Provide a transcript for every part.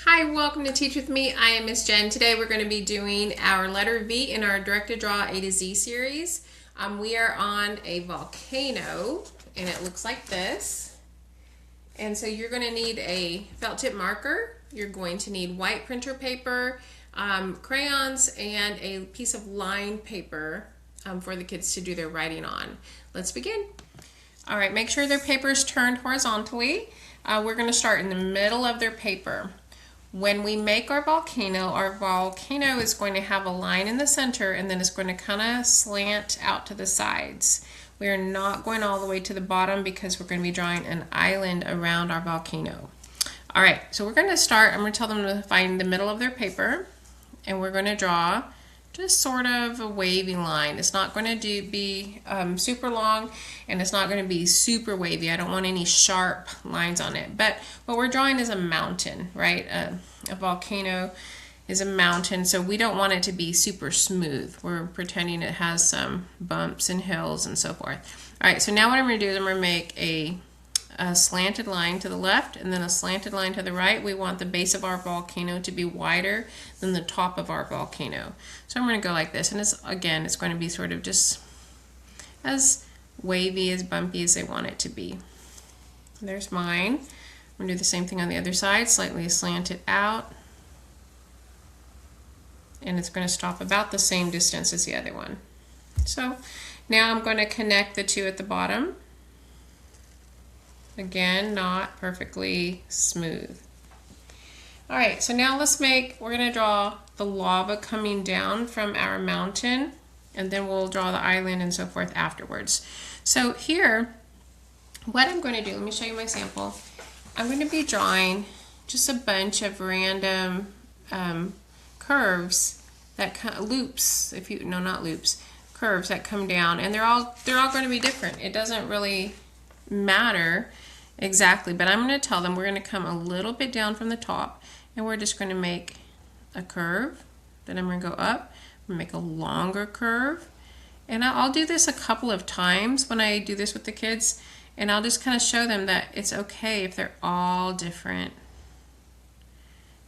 Hi, welcome to Teach With Me. I am Miss Jen. Today we're going to be doing our letter V in our Direct to Draw A to Z series. We are on a volcano and it looks like this. And so you're going to need a felt tip marker. You're going to need white printer paper, crayons, and a piece of lined paper for the kids to do their writing on. Let's begin. All right, make sure their paper is turned horizontally. We're going to start in the middle of their paper. When we make our volcano is going to have a line in the center and then it's going to kind of slant out to the sides. We are not going all the way to the bottom because we're going to be drawing an island around our volcano. All right, so we're going to start. I'm going to tell them to find the middle of their paper and we're going to draw just sort of a wavy line. It's not going to be super long and it's not going to be super wavy. I don't want any sharp lines on it. But what we're drawing is a mountain, right? A volcano is a mountain, so we don't want it to be super smooth. We're pretending it has some bumps and hills and so forth. All right, so now what I'm going to do is I'm going to make a slanted line to the left and then a slanted line to the right. We want the base of our volcano to be wider than the top of our volcano. So I'm going to go like this, and it's going to be sort of just as wavy, as bumpy as they want it to be. There's mine. I'm going to do the same thing on the other side, slightly slant it out, and it's going to stop about the same distance as the other one. So now I'm going to connect the two at the bottom. Again, not perfectly smooth. All right, so now we're going to draw the lava coming down from our mountain, and then we'll draw the island and so forth afterwards. So here, what I'm going to do, let me show you my sample. I'm going to be drawing just a bunch of random curves that curves that come down, and they're all going to be different. It doesn't really matter exactly, but I'm going to tell them we're going to come a little bit down from the top and we're just going to make a curve. Then I'm going to go up and make a longer curve, and I'll do this a couple of times when I do this with the kids, and I'll just kind of show them that it's okay if they're all different.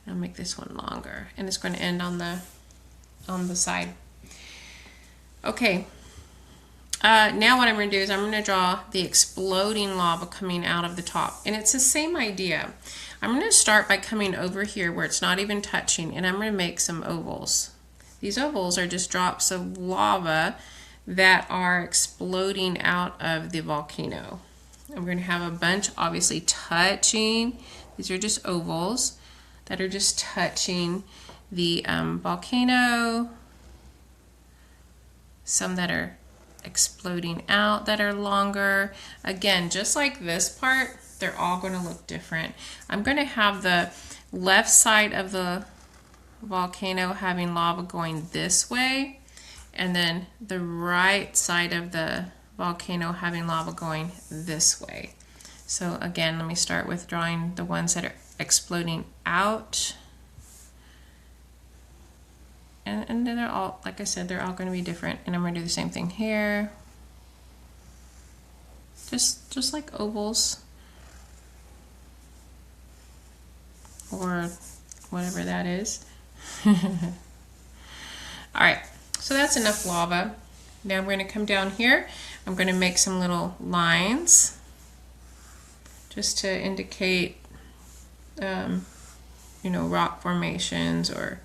I'll make this one longer, and it's going to end on the side. Okay. Now what I'm going to do is I'm going to draw the exploding lava coming out of the top. And it's the same idea. I'm going to start by coming over here where it's not even touching, and I'm going to make some ovals. These ovals are just drops of lava that are exploding out of the volcano. I'm going to have a bunch obviously touching. These are just ovals that are just touching the volcano. Some that are exploding out that are longer. Again, just like this part, they're all going to look different. I'm going to have the left side of the volcano having lava going this way, and then the right side of the volcano having lava going this way. So again, let me start with drawing the ones that are exploding out. And then they're all, like I said, they're all going to be different. And I'm going to do the same thing here. Just like ovals. Or whatever that is. All right, so that's enough lava. Now I'm going to come down here. I'm going to make some little lines just to indicate, rock formations or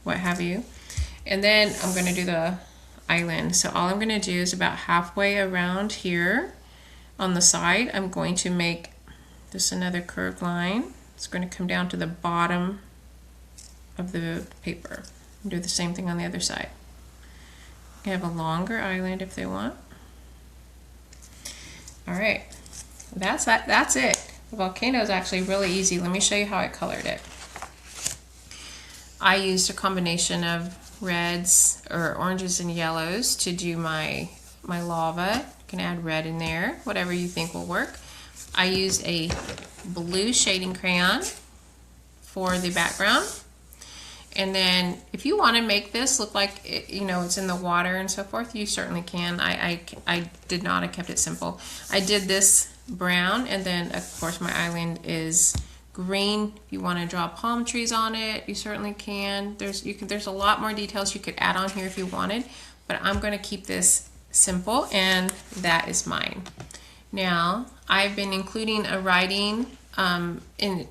what have you. And then I'm going to do the island. So all I'm going to do is about halfway around here on the side, I'm going to make just another curved line. It's going to come down to the bottom of the paper. And do the same thing on the other side. You can have a longer island if they want. All right, that's it. The volcano is actually really easy. Let me show you how I colored it. I used a combination of reds or oranges and yellows to do my lava. You can add red in there, whatever you think will work. I used a blue shading crayon for the background. And then if you want to make this look like it's in the water and so forth, you certainly can. I did not. I kept it simple. I did this brown, and then of course my island is green. If you want to draw palm trees on it, you certainly can. There's a lot more details you could add on here if you wanted, but I'm going to keep this simple, and that is mine. Now, I've been including a writing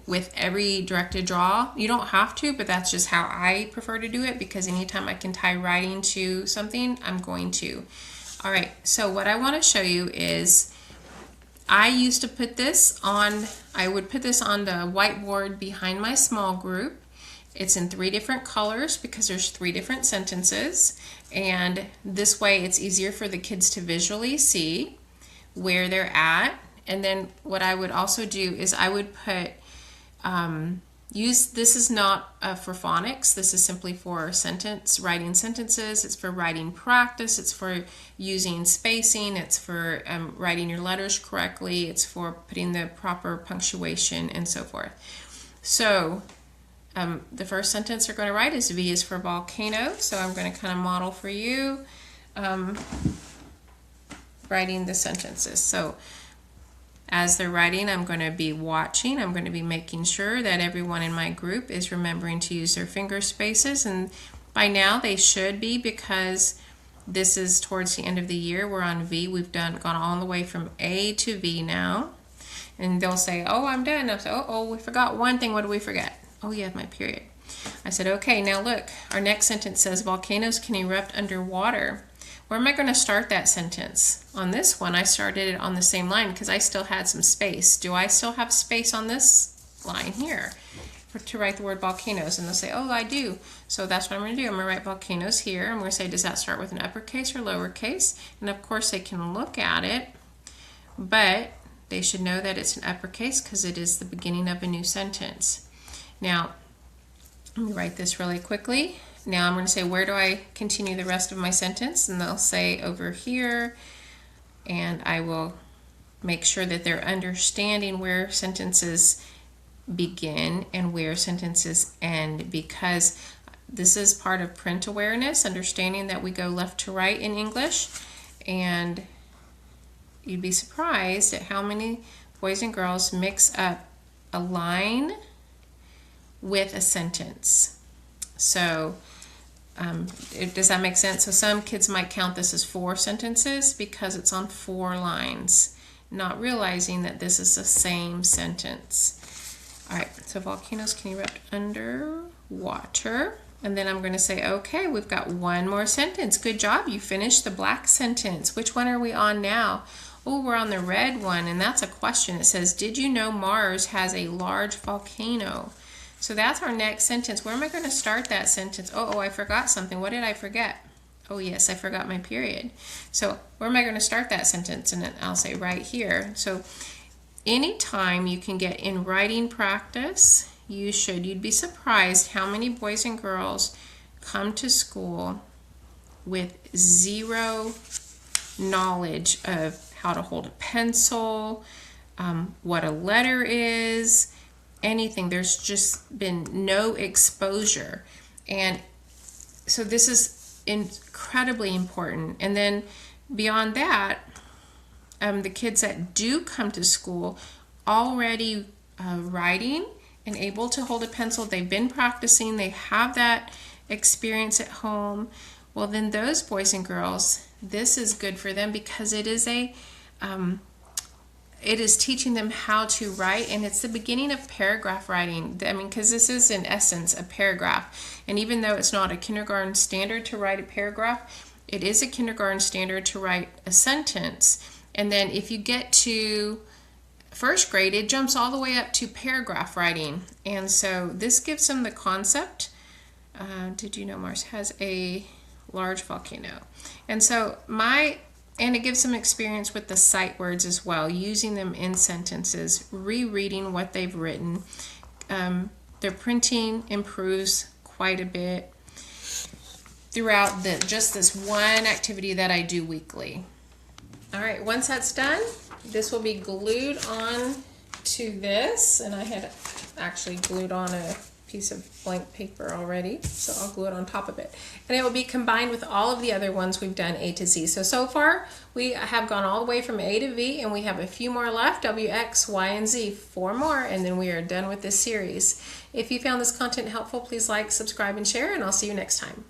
with every directed draw. You don't have to, but that's just how I prefer to do it, because anytime I can tie writing to something, I'm going to. All right, so what I want to show you is I used to put this on, I would put this on the whiteboard behind my small group. It's in 3 different colors because there's 3 different sentences, and this way it's easier for the kids to visually see where they're at. And then what I would also do is I would put, this is not for phonics, this is simply for writing sentences, it's for writing practice, it's for using spacing, it's for writing your letters correctly, it's for putting the proper punctuation and so forth. So the first sentence we're going to write is V is for volcano, so I'm going to kind of model for you writing the sentences. So as they're writing, I'm going to be watching. I'm going to be making sure that everyone in my group is remembering to use their finger spaces, and by now they should be, because this is towards the end of the year. We're on V. We've gone all the way from A to V now, and they'll say, "Oh, I'm done." I'll say, "Oh, we forgot one thing. What did we forget?" "Oh, yeah, my period." I said, "Okay, now look. Our next sentence says volcanoes can erupt underwater." Where am I going to start that sentence? On this one, I started it on the same line because I still had some space. Do I still have space on this line here to write the word volcanoes? And they'll say, "Oh, I do." So that's what I'm going to do. I'm going to write volcanoes here. I'm going to say, does that start with an uppercase or lowercase? And of course, they can look at it, but they should know that it's an uppercase because it is the beginning of a new sentence. Now, let me write this really quickly. Now I'm going to say, where do I continue the rest of my sentence? And they'll say over here, and I will make sure that they're understanding where sentences begin and where sentences end, because this is part of print awareness, understanding that we go left to right in English, and you'd be surprised at how many boys and girls mix up a line with a sentence. So does that make sense? So some kids might count this as 4 sentences because it's on 4 lines, not realizing that this is the same sentence. All right, so volcanoes can erupt underwater. And then I'm going to say, okay, we've got one more sentence. Good job, you finished the black sentence. Which one are we on now? Oh, we're on the red one, and that's a question. It says, did you know Mars has a large volcano? So that's our next sentence. Where am I going to start that sentence? Oh, I forgot something. What did I forget? Oh, yes, I forgot my period. So where am I going to start that sentence? And then I'll say right here. So anytime you can get in writing practice, you'd be surprised how many boys and girls come to school with 0 knowledge of how to hold a pencil, what a letter is, anything. There's just been no exposure, and so this is incredibly important. And then beyond that, the kids that do come to school already writing and able to hold a pencil, they've been practicing, they have that experience at home, well then those boys and girls, this is good for them because it is teaching them how to write, and it's the beginning of paragraph writing. I mean, because this is in essence a paragraph, and even though it's not a kindergarten standard to write a paragraph, it is a kindergarten standard to write a sentence. And then if you get to 1st grade, it jumps all the way up to paragraph writing. And so this gives them the concept. Did you know Mars has a large volcano? And so and it gives them experience with the sight words as well, using them in sentences, rereading what they've written. Their printing improves quite a bit throughout just this one activity that I do weekly. All right, once that's done, this will be glued on to this, and I had actually glued on a piece of blank paper already, so I'll glue it on top of it. And it will be combined with all of the other ones we've done A to Z. So far we have gone all the way from A to V, and we have a few more left, W, X, Y, and Z, 4 more, and then we are done with this series. If you found this content helpful, please like, subscribe, and share, and I'll see you next time.